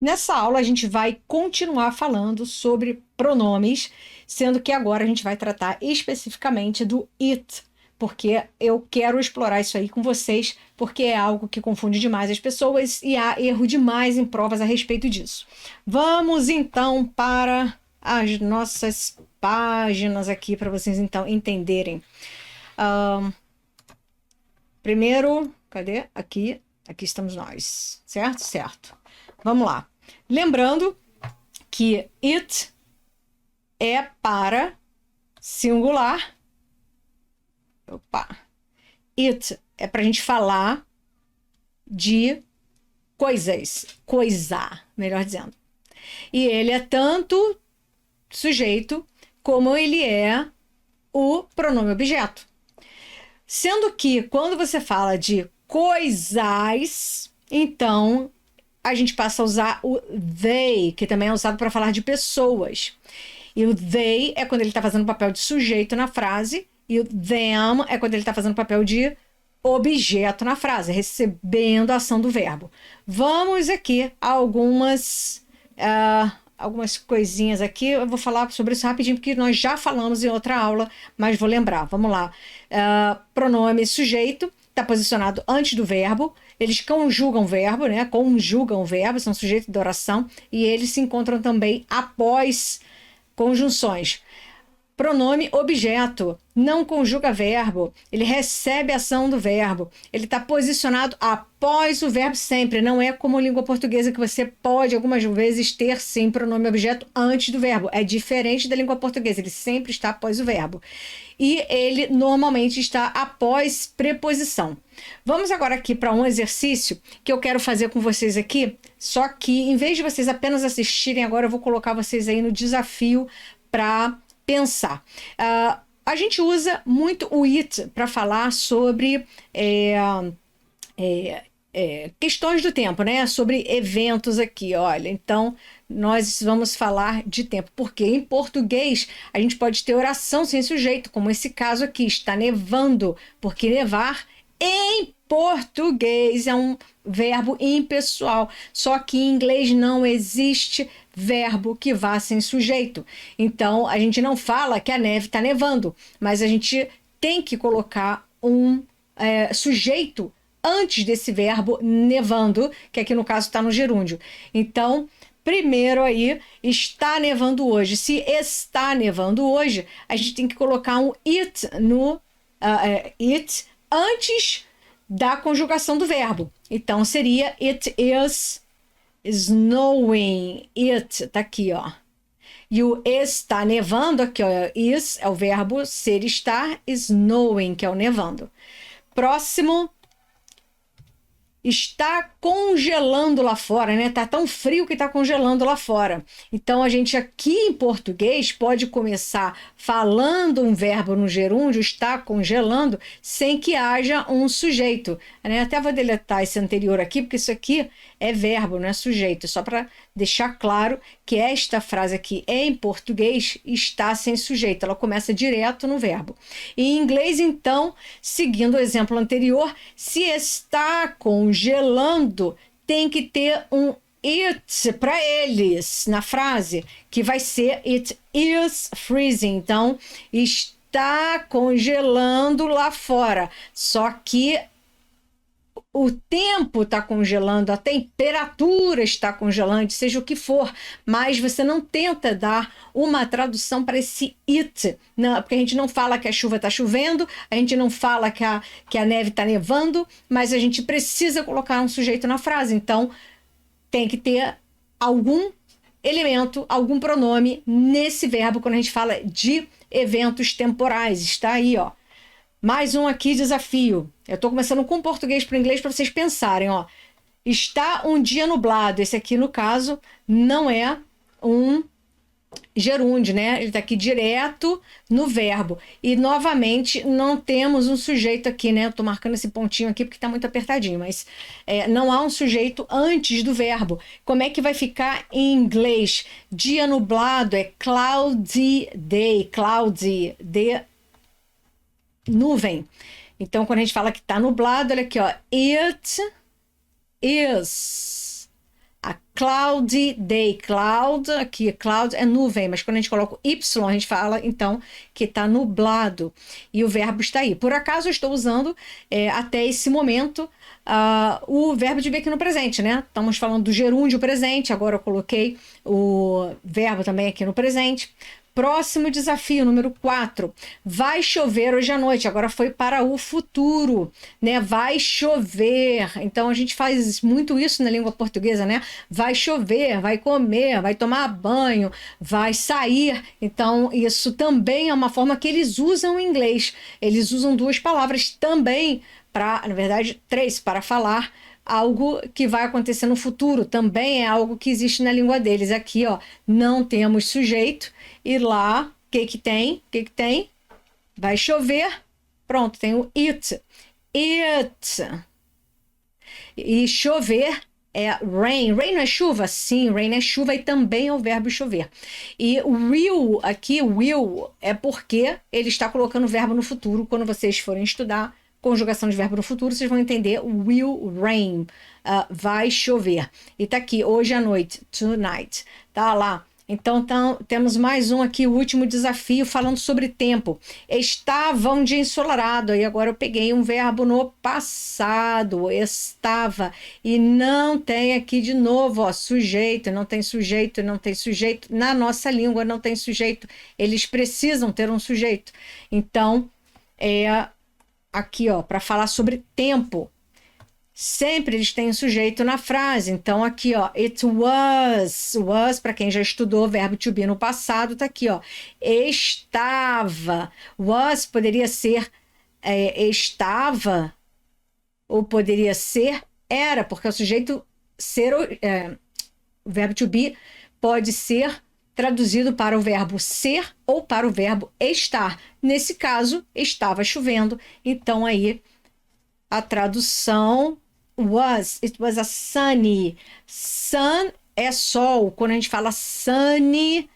Nessa aula, a gente vai continuar falando sobre pronomes, sendo que agora a gente vai tratar especificamente do it, porque eu quero explorar isso aí com vocês, porque é algo que confunde demais as pessoas e há erro demais em provas a respeito disso. Vamos então para as nossas páginas aqui para vocês então entenderem. Primeiro, cadê? Aqui estamos nós, certo? Certo. Vamos lá. Lembrando que it é para singular. Opa! It é para a gente falar de coisas, coisa, melhor dizendo. E ele é tanto sujeito como ele é o pronome objeto. Sendo que quando você fala de coisas, então a gente passa a usar o they, que também é usado para falar de pessoas. E o they é quando ele está fazendo o papel de sujeito na frase, e o them é quando ele está fazendo o papel de objeto na frase, recebendo a ação do verbo. Vamos aqui a algumas coisinhas aqui. Eu vou falar sobre isso rapidinho, porque nós já falamos em outra aula, mas vou lembrar. Vamos lá. Pronome sujeito está posicionado antes do verbo. Eles conjugam o verbo, né? Conjugam o verbo, são sujeitos da oração, e eles se encontram também após conjunções. Pronome objeto não conjuga verbo, ele recebe a ação do verbo, ele está posicionado após o verbo sempre, não é como língua portuguesa que você pode algumas vezes ter sim pronome objeto antes do verbo, é diferente da língua portuguesa, ele sempre está após o verbo e ele normalmente está após preposição. Vamos agora aqui para um exercício que eu quero fazer com vocês aqui, só que em vez de vocês apenas assistirem agora, eu vou colocar vocês aí no desafio para pensar. A gente usa muito o it para falar sobre questões do tempo, né? Sobre eventos aqui, olha. Então, nós vamos falar de tempo, porque em português a gente pode ter oração sem sujeito, como esse caso aqui, está nevando, porque nevar em português é um verbo impessoal, só que em inglês não existe verbo que vá sem sujeito. Então, a gente não fala que a neve está nevando, mas a gente tem que colocar um sujeito antes desse verbo nevando, que aqui no caso está no gerúndio. Então, primeiro aí, está nevando hoje. Se está nevando hoje, a gente tem que colocar um it no it antes da conjugação do verbo. Então, seria it is snowing. It, tá aqui, ó. E o está nevando, aqui, ó, is é o verbo ser estar, snowing, que é o nevando. Próximo, está congelando lá fora, né? Tá tão frio que tá congelando lá fora. Então, a gente aqui em português pode começar falando um verbo no gerúndio, está congelando, sem que haja um sujeito, né? Até vou deletar esse anterior aqui, porque isso aqui é verbo, não é sujeito. Só para deixar claro que esta frase aqui em português está sem sujeito, ela começa direto no verbo. Em inglês, então, seguindo o exemplo anterior, se está congelando, tem que ter um it para eles na frase, que vai ser it is freezing. Então, está congelando lá fora, só que o tempo está congelando, a temperatura está congelando, seja o que for, mas você não tenta dar uma tradução para esse it, não, porque a gente não fala que a chuva está chovendo, a gente não fala que a neve está nevando, mas a gente precisa colocar um sujeito na frase, então tem que ter algum elemento, algum pronome nesse verbo quando a gente fala de eventos temporais. Está aí, ó. Mais um aqui, desafio. Eu estou começando com português para o inglês para vocês pensarem, ó. Está um dia nublado. Esse aqui, no caso, não é um gerúndio, né? Ele está aqui direto no verbo. E, novamente, não temos um sujeito aqui, né? Eu estou marcando esse pontinho aqui porque está muito apertadinho, mas não há um sujeito antes do verbo. Como é que vai ficar em inglês? Dia nublado é cloudy day. Cloudy, nuvem. Então, quando a gente fala que está nublado, olha aqui, ó. It is a Cloudy day. Cloud, aqui, cloud é nuvem, mas quando a gente coloca o Y, a gente fala, então, que está nublado. E o verbo está aí. Por acaso, eu estou usando, até esse momento, o verbo to be aqui no presente, né? Estamos falando do gerúndio presente, agora eu coloquei o verbo também aqui no presente. Próximo desafio, número 4. Vai chover hoje à noite. Agora foi para o futuro, né? Vai chover. Então a gente faz muito isso na língua portuguesa, né? Vai chover, vai comer, vai tomar banho, vai sair. Então isso também é uma forma que eles usam em inglês. Eles usam duas palavras também para, na verdade, três, para falar algo que vai acontecer no futuro. Também é algo que existe na língua deles. Aqui, ó, não temos sujeito. E lá, o que que tem? O que que tem? Vai chover. Pronto, tem o it. It. E chover é rain. Rain não é chuva? Sim, rain é chuva e também é o verbo chover. E o will aqui, will, é porque ele está colocando o verbo no futuro. Quando vocês forem estudar conjugação de verbo no futuro, vocês vão entender will rain. Vai chover. E tá aqui, hoje à noite, tonight. Tá lá. Então, temos mais um aqui, o último desafio, falando sobre tempo. Estava um dia ensolarado, e agora eu peguei um verbo no passado, estava, e não tem aqui de novo, ó, sujeito, não tem sujeito, não tem sujeito. Na nossa língua não tem sujeito, eles precisam ter um sujeito. Então, aqui, ó, para falar sobre tempo. Sempre eles têm um sujeito na frase. Então, aqui, ó, it was. Was, para quem já estudou verbo to be no passado, tá aqui, ó. Estava. Was poderia ser estava, ou poderia ser era, porque o sujeito ser, o verbo to be pode ser traduzido para o verbo ser ou para o verbo estar. Nesse caso, estava chovendo. Então, aí, a tradução was, it was a sunny. Sun é sol. Quando a gente fala sunny,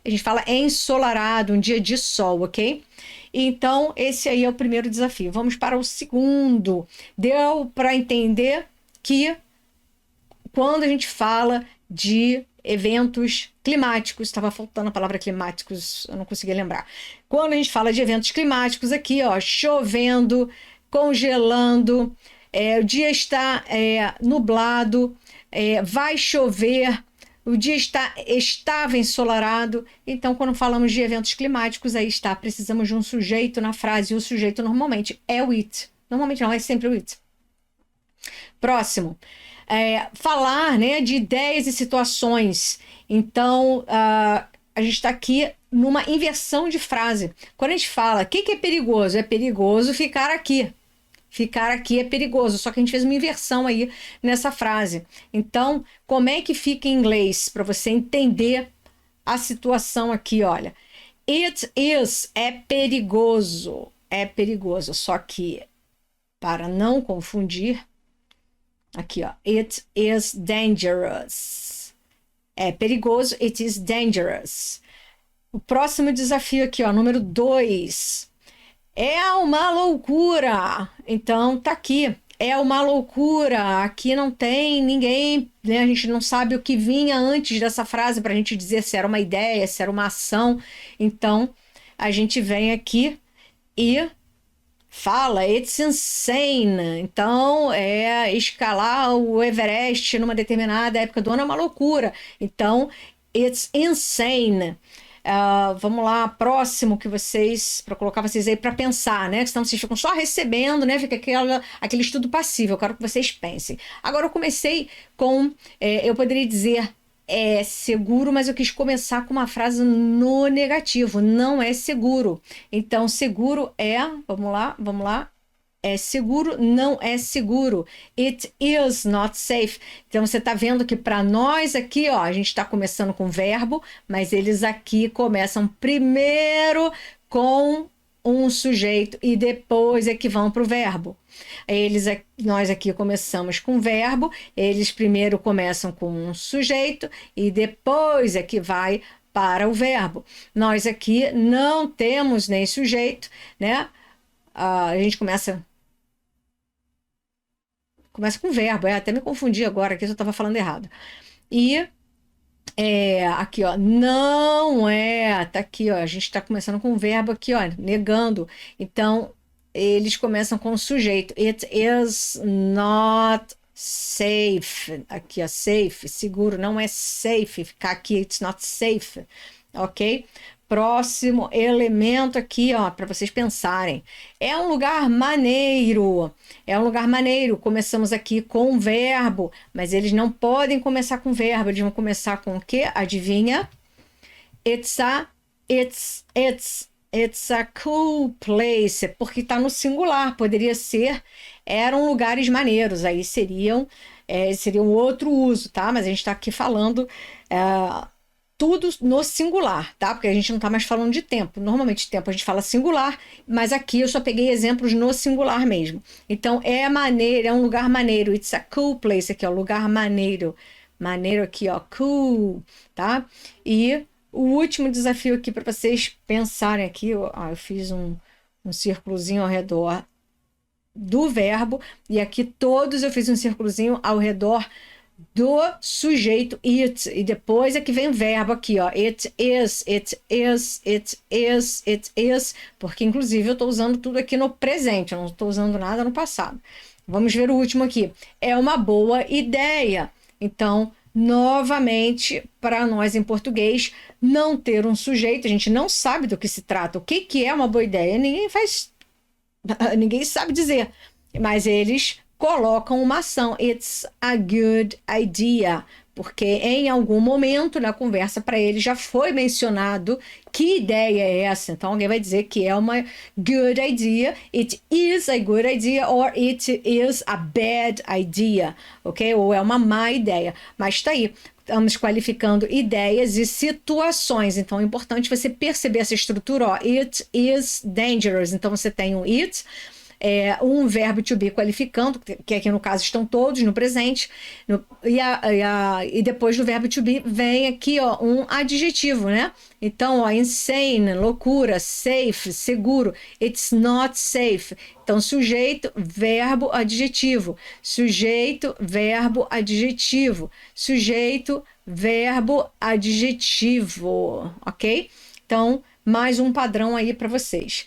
a gente fala ensolarado, um dia de sol, ok? Então, esse aí é o primeiro desafio. Vamos para o segundo. Deu para entender que quando a gente fala de eventos climáticos, estava faltando a palavra climáticos, eu não conseguia lembrar. Quando a gente fala de eventos climáticos aqui, ó, chovendo, congelando, o dia está nublado, vai chover, o dia estava ensolarado. Então, quando falamos de eventos climáticos, aí está, precisamos de um sujeito na frase, e o sujeito normalmente é o it. Normalmente não, é sempre o it. Próximo. Falar, né, de ideias e situações. Então, a gente está aqui numa inversão de frase. Quando a gente fala, o que é perigoso? É perigoso ficar aqui. Ficar aqui é perigoso, só que a gente fez uma inversão aí nessa frase. Então, como é que fica em inglês? Para você entender a situação aqui, olha. It is, é perigoso. É perigoso, só que, para não confundir, aqui, ó. It is dangerous. É perigoso, it is dangerous. O próximo desafio aqui, ó, número 2. É uma loucura. Então, tá aqui. É uma loucura. Aqui não tem ninguém, né? A gente não sabe o que vinha antes dessa frase para a gente dizer se era uma ideia, se era uma ação. Então, a gente vem aqui e fala, it's insane. Então, escalar o Everest numa determinada época do ano é uma loucura. Então, it's insane. Vamos lá, próximo que vocês, para colocar vocês aí para pensar, né? Senão vocês ficam só recebendo, né? Fica aquele estudo passivo. Eu quero que vocês pensem. Agora eu comecei com, eu poderia dizer seguro, mas eu quis começar com uma frase no negativo. Não é seguro. Então, seguro vamos lá. É seguro, não é seguro. It is not safe. Então, você está vendo que para nós aqui, ó, a gente está começando com verbo, mas eles aqui começam primeiro com um sujeito e depois é que vão para o verbo. Nós aqui começamos com verbo, eles primeiro começam com um sujeito e depois é que vai para o verbo. Nós aqui não temos nem sujeito, né? A gente começa com verbo, até me confundi agora, que eu estava falando errado. E aqui, ó, não é, tá aqui, ó, a gente está começando com o verbo aqui, ó, negando. Então, eles começam com o sujeito. It is not safe. Aqui, ó, safe, seguro, não é safe ficar aqui, it's not safe, ok? Próximo elemento aqui, ó, para vocês pensarem. É um lugar maneiro. É um lugar maneiro. Começamos aqui com um verbo, mas eles não podem começar com verbo. Eles vão começar com o quê? Adivinha? It's a cool place, porque está no singular. Poderia ser, eram lugares maneiros. Aí seria um outro uso, tá? Mas a gente está aqui falando tudo no singular, tá? Porque a gente não está mais falando de tempo. Normalmente, tempo a gente fala singular, mas aqui eu só peguei exemplos no singular mesmo. Então, é maneiro, é um lugar maneiro. It's a cool place, aqui, ó, lugar maneiro. Maneiro aqui, ó, cool, tá? E o último desafio aqui para vocês pensarem aqui, eu fiz um círculozinho ao redor do verbo, e aqui todos eu fiz um círculozinho ao redor do sujeito it, e depois é que vem o verbo aqui, ó, it is, porque inclusive eu estou usando tudo aqui no presente, eu não estou usando nada no passado. Vamos ver o último aqui. É uma boa ideia. Então, novamente, para nós em português, não ter um sujeito, a gente não sabe do que se trata. O que é uma boa ideia? Ninguém sabe dizer, mas eles colocam uma ação. It's a good idea, porque em algum momento na conversa para ele já foi mencionado que ideia é essa. Então alguém vai dizer que é uma good idea, it is a good idea, or it is a bad idea, ok? Ou é uma má ideia. Mas está aí. Estamos qualificando ideias e situações. Então é importante você perceber essa estrutura. Ó, it is dangerous. Então você tem um it, um verbo to be qualificando, que aqui no caso estão todos no presente, e depois do verbo to be vem aqui, ó, um adjetivo, né? Então, ó, insane, loucura, safe, seguro, it's not safe. Então, sujeito, verbo, adjetivo. Sujeito, verbo, adjetivo. Sujeito, verbo, adjetivo, ok? Então, mais um padrão aí para vocês.